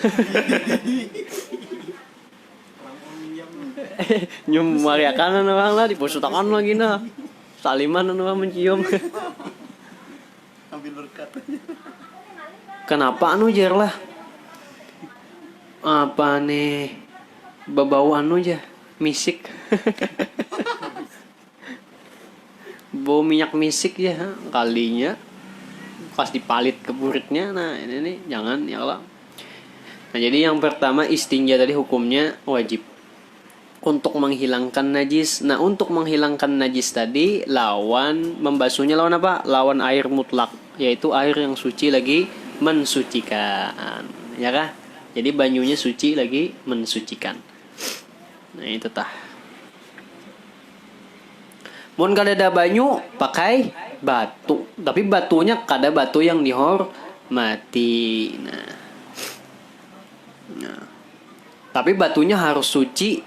Nyum mariakan orang lah dipusutakan lagi nah. Saliman orang mencium. Ambil berkat. Kenapa jar lah? Apa nih bau aja misik. Bau minyak misik ya kalinya pas dipalit ke buritnya. Nah ini nih jangan ya Allah. Nah jadi yang pertama istinja tadi hukumnya wajib untuk menghilangkan najis. Nah untuk menghilangkan najis tadi lawan membasuhnya lawan apa? Lawan air mutlak, yaitu air yang suci lagi mensucikan, ya kah? Jadi banyunya suci lagi mensucikan. Nah itu tah. Mun kada ada banyu pakai batu. Tapi batunya kada batu yang dihormati. Nah. Tapi batunya harus suci.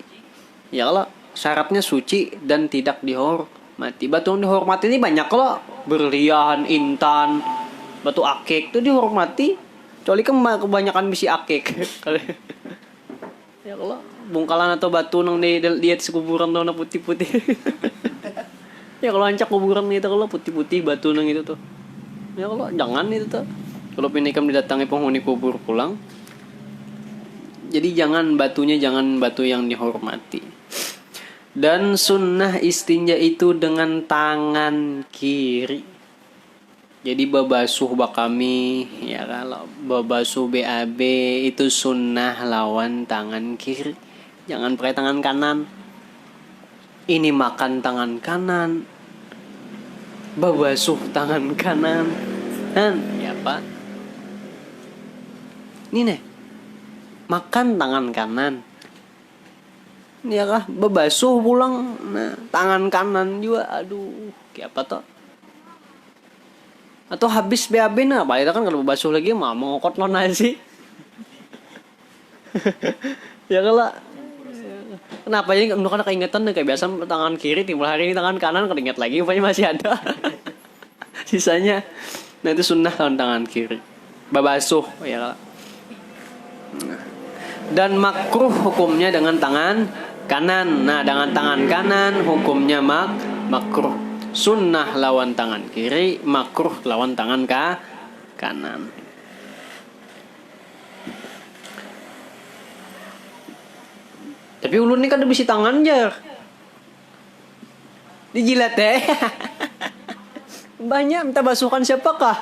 Ya Allah, syaratnya suci dan tidak dihormati. Batu yang dihormati ini banyak loh. Berlian, intan, batu akik itu dihormati. Kecuali kebanyakan bisi akik. Ya Allah, bungkalan atau batu nang di atas kuburan warna putih-putih. Ya kalau ancak kuburan itu kalau putih-putih batu nang itu tuh. Ya Allah, jangan itu tuh. Kalau pinikam didatangi penghuni kubur pulang. Jadi jangan batu yang dihormati. Dan sunnah istinja itu dengan tangan kiri. Jadi babasuh bakami, ya kalau babasuh BAB itu sunnah lawan tangan kiri. Jangan pakai tangan kanan. Ini makan tangan kanan, babasuh tangan kanan. Ya Pak. Ini nih, makan tangan kanan. Ya kah, babasuh pulang, nah, tangan kanan juga, aduh, kayak apa toh? Atau habis BAB nah, Pak, itu kan kalau babasuh lagi mah mau ngokot non nasi. Ya kalau kenapa ya untuk anak keingetan kayak biasa tangan kiri timbul hari ini tangan kanan keinget lagi rupanya masih ada. Sisanya nah itu sunnah tangan kiri. Babasuh ya kalau. Dan makruh hukumnya dengan tangan kanan. Nah, dengan tangan kanan hukumnya makruh. Sunnah lawan tangan kiri, makruh lawan tangan kanan. Tapi ulun ini kan udah bisi tangan jar. Dijilat deh. Banyak minta basuhkan siapakah?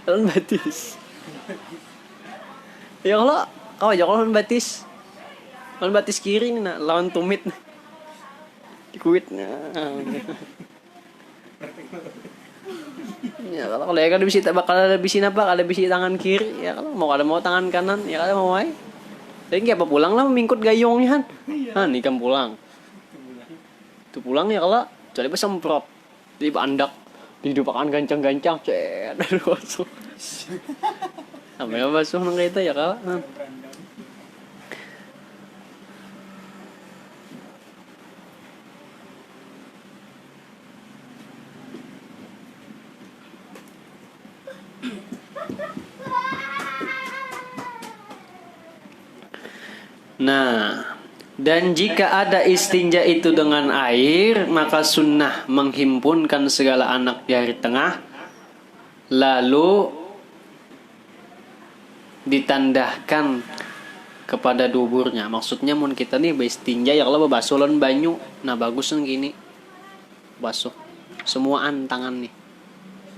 Ulun batis. Ya Allah, kau aja kalau batis. Kalau batis kiri nih, nah, lawan tumit. Dikuit. Ya kalau ya kan bisa bakal ada bisi apa? Ada bisi tangan kiri. Ya kalau mau tangan kanan, ya kalau mau aja. Jadi kayak apa pulang lah mingkut gayungnya kan. Nih kan pulang. Tuh pulang ya kalau jadi pas semprot. Di andak didupakan gancang-gancang cet. Aduh. Sampai basuh nang kita ya kalau. Nah, dan jika ada istinja itu dengan air, maka sunnah menghimpunkan segala anak jari tengah, lalu ditandahkan kepada duburnya. Maksudnya mun kita nih istinja ya kalau basuh lawan banyu, nah bagus kan gini, basuh semuaan tangan nih.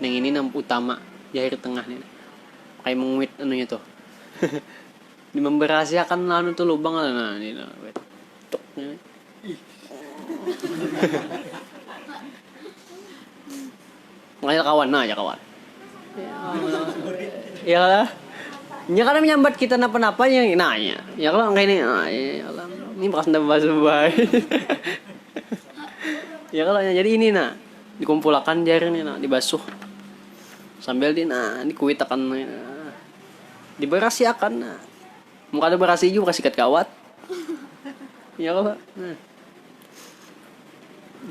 Yang ini yang utama jari tengah nih, kayak menguit anunya tuh. Memberahasiakan anu tuh lubang nah ini nah wait. Tuk. Ngajak kawan nah ya kawan. Ya lah. Ya kan menyambat kita napa-napa yang nanya. Ya kalau kayak ini ya Allah. Ini bekas ndak basuh-basuh. Ya kalau jadi ini nah dikumpulkan jari nih nah dibasuh. Sambil dikuit akan diberahasiakan nah. Muka ada berasi juga kasih kat kawat. Ya Allah.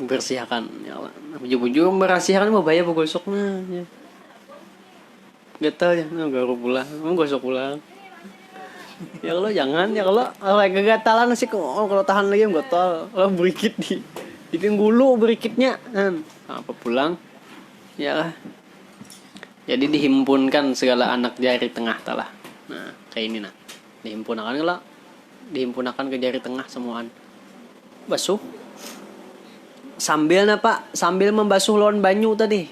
Bersihkan ya Allah. Baju-baju bersihkan mau bayar gosok nah. Ya. Gatal ya, garu pulang. Mau gosok pulang. Ya Allah jangan ya Allah. Kalau kegatalan sih kalau tahan lagi gatal. Kalau berikit di pinggulu berikitnya kan. Apa pulang? Ya lah. Jadi dihimpunkan segala anak jari tengah talah. Nah, kayak ini nah. Dihimpunakan ke jari tengah semuaan. Basuh. Sambil membasuh lawan banyu tadi.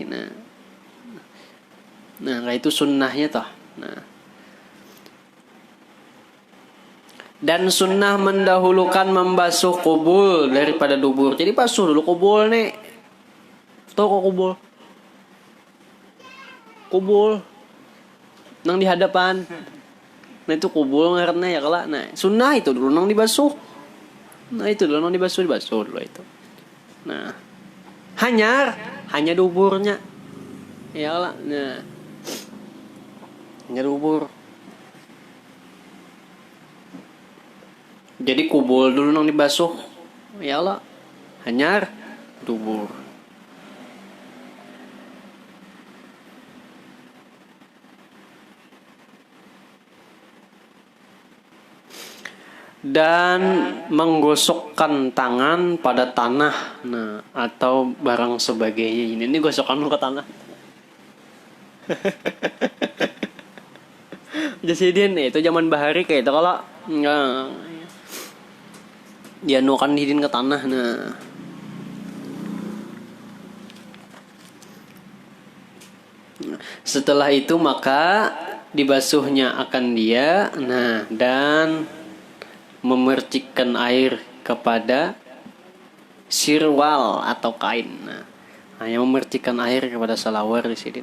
Nah, kayak itu sunnahnya toh. Nah. Dan sunnah mendahulukan membasuh kubul daripada dubur. Jadi basuh dulu kubul nih. Tahu kok kubul? Kubul. Nang di hadapan. Nah itu kubul ngaretna ya kala. Nah sunnah itu dulu nang dibasuh. Nah itu dulu nang dibasuh dulu itu. Nah hanya duburnya. Ya kala. Nah hanya dubur. Jadi kubul dulu nang dibasuh. Ya kala. Hanya dubur. Dan menggosokkan tangan pada tanah nah atau barang sebagainya ini gosokkan ke tanah. Jadi itu zaman bahari kayak itu kalau enggak dia nukan hidin ke tanah. Nah, setelah itu maka dibasuhnya akan dia. Nah, dan memercikkan air kepada sirwal atau kain. Nah, hanya memercikkan air kepada salawar di sini.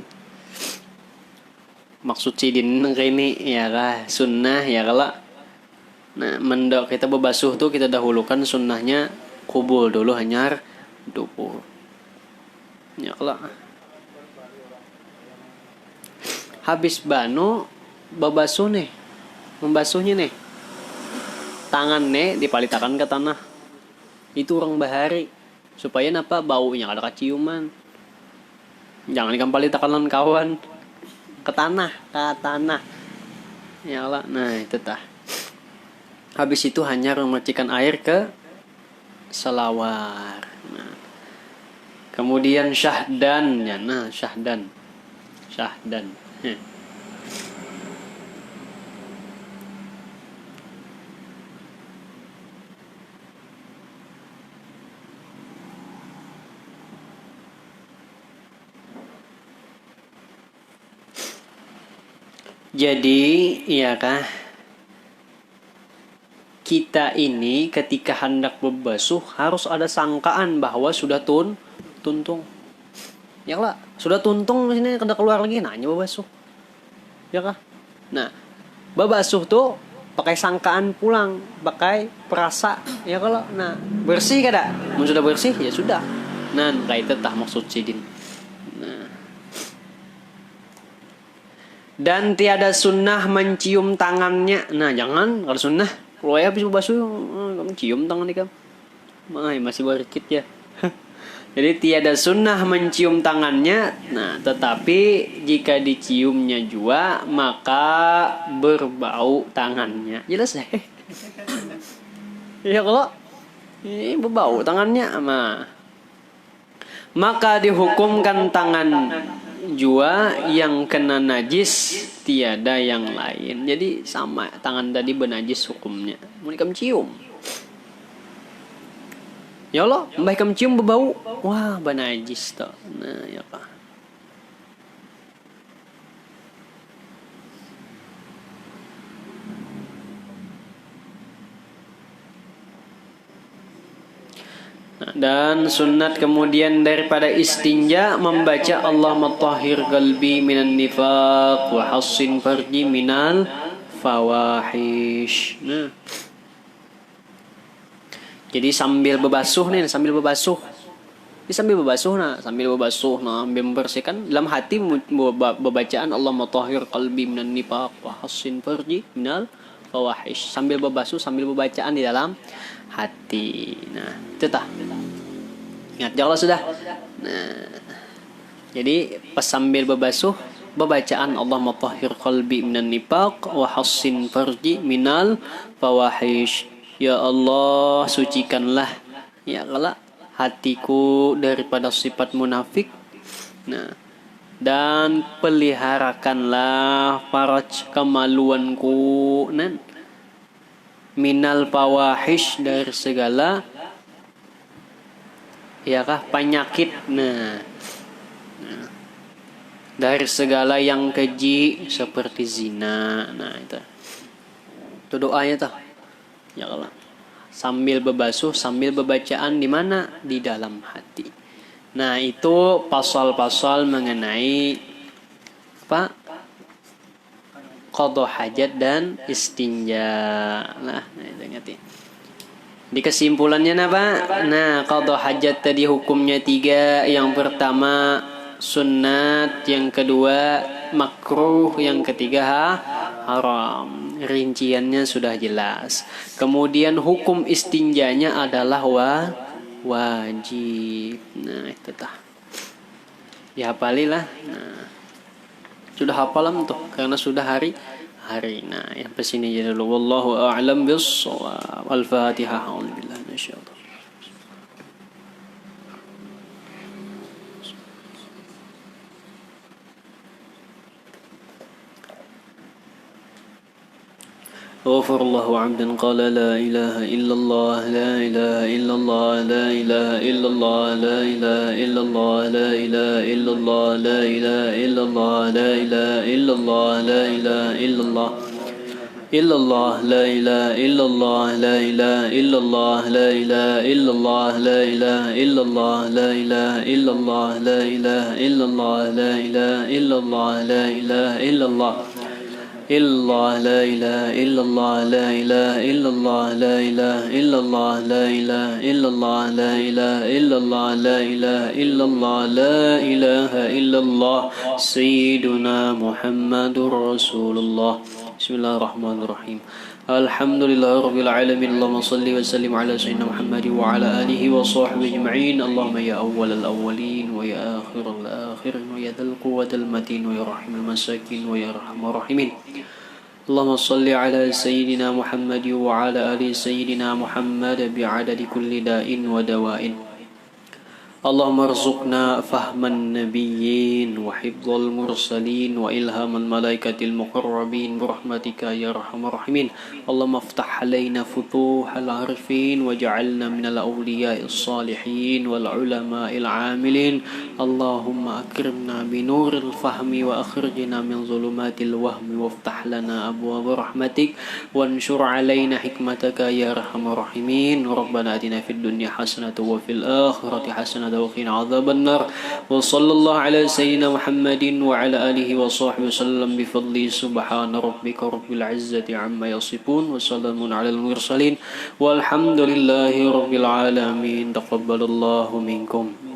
Maksud sidin ini ya kah sunnah ya kalau. Nah, mendok kita berbasuh tuh kita dahulukan sunnahnya kubul dulu hanyar dupur. Ya kalau habis banu babasuh nih, membasuhnya nih, tangan nih dipalitakan ke tanah. Itu orang bahari supaya napa baunya kada kaciuman. Jangan ikan palitakan kawan ke tanah. Ya Allah, nah itu tah. Habis itu hanya memercikan air ke selawar. Nah, kemudian syahdan ya, nah syahdan. Jadi, iya kah? Kita ini ketika hendak berbasuh harus ada sangkaan bahwa sudah tuntung. Ya lah, sudah tuntung sini kada keluar lagi, nanya berbasuh. Ya kah? Nah, berbasuh tuh pakai sangkaan pulang, pakai perasa. Ya kalau, nah bersih kada? Mun sudah bersih ya sudah. Nah, kayak itu tah maksud sidin. Nah. Dan tiada sunnah mencium tangannya. Nah, jangan kalau sunnah. Kalau habis berbasuh, kamu cium tangan ni kamu. Masih berkit ya. Jadi tiada sunnah mencium tangannya. Nah, tetapi jika diciumnya juga maka berbau tangannya. Jelas ya? Ya kalau ini berbau tangannya maka dihukumkan tangan jua yang kena najis tiada yang lain. Jadi sama tangan tadi benajis hukumnya. Mau dikam cium. Ya Allah, mbah ikam cium berbau. Wah, benajis toh. Nah, ya kah. Nah, dan sunat kemudian daripada istinja membaca Allahumma tahhir qalbi minan nifaq wa hassin farji minal fawahish. Nah. Jadi sambil berbasuh nih, sambil berbasuh nah, sambil membersihkan dalam hati bacaan Allahumma tahhir qalbi minan nifaq wa hassin farji minal fawahish. Sambil berbasuh, sambil bacaan di dalam hati. Nah, itu tah. Ingat kalau sudah. Nah, jadi pas sambil berbasuh, bacaan Allahumma tahhir qalbi minan nifaq wa hassin farji minal fawahish. Ya Allah, sucikanlah ya Allah hatiku daripada sifat munafik. Nah, dan peliharakanlah faraj kemaluanku nan minal fawahish dari segala ya kah penyakit. Nah, dari segala yang keji seperti zina. Nah, itu doanya tuh. Ya Allah. Sambil berbasuh, sambil bebacaan di mana? Di dalam hati. Nah, itu pasal-pasal mengenai apa? Qadha hajat dan istinja. Nah, itu ngerti. Di kesimpulannya apa? Nah, qadha hajat tadi hukumnya 3. Yang pertama sunnat, yang kedua makruh, yang ketiga haram. Rinciannya sudah jelas. Kemudian hukum istinjanya adalah wajib. Nah, itu tah. Ya hafalilah. Nah, sudah hafalam tuh karena sudah hari. Nah, yang pesini aja dulu. Wallahu a'lam bis-shawab. Al-Fatihah. A'udzubillahi minasyaitonir. غفر الله عبدا قال لا إله إلا الله لا إله إلا الله لا إله إلا الله لا إله إلا الله لا إله إلا الله لا إله إلا الله لا إله إلا الله لا إله إلا الله إلا الله لا إله إلا الله لا إله إلا الله لا إله إلا الله لا إله إلا الله لا إله إلا الله لا إله إلا الله لا إله إلا الله لا إله إلا الله إلا الله لا إله إلا الله لا إله إلا الله لا إله إلا الله لا إله إلا الله لا إله إلا الله لا إله إلا الله لا إله إلا الله سيدنا محمد رسول الله بسم الله الرحمن الرحيم الحمد لله رب العالمين اللهم صل وسلم على سيدنا محمد وعلى آله وصحبه أجمعين اللهم يا أول الأولين ويا آخر الآخرين ويا ذا القوة المتين ويا رحم المساكين ويا أرحم الراحمين اللهم صل على سيدنا محمد وعلى آل سيدنا محمد بعدد كل داء ودواء اللهم ارزقنا فهم النبيين وحفظ المرسلين وإلهام الملائكة المقربين برحمتك يا أرحم الراحمين اللهم افتح علينا فتوح العارفين واجعلنا من الأولياء الصالحين والعلماء العاملين اللهم أكرمنا بنور الفهم وأخرجنا من ظلمات الوهم وافتح لنا أبواب رحمتك وانشر علينا حكمتك يا أرحم الراحمين ربنا آتنا في الدنيا حسنة وفي الآخرة حسنة وقنا عذاب النار وصلى الله على سيدنا محمد وعلى آله وصحبه وسلم بفضله سبحان ربك رب العزة عما يصفون وسلام على المرسلين والحمد لله رب العالمين تقبل الله منكم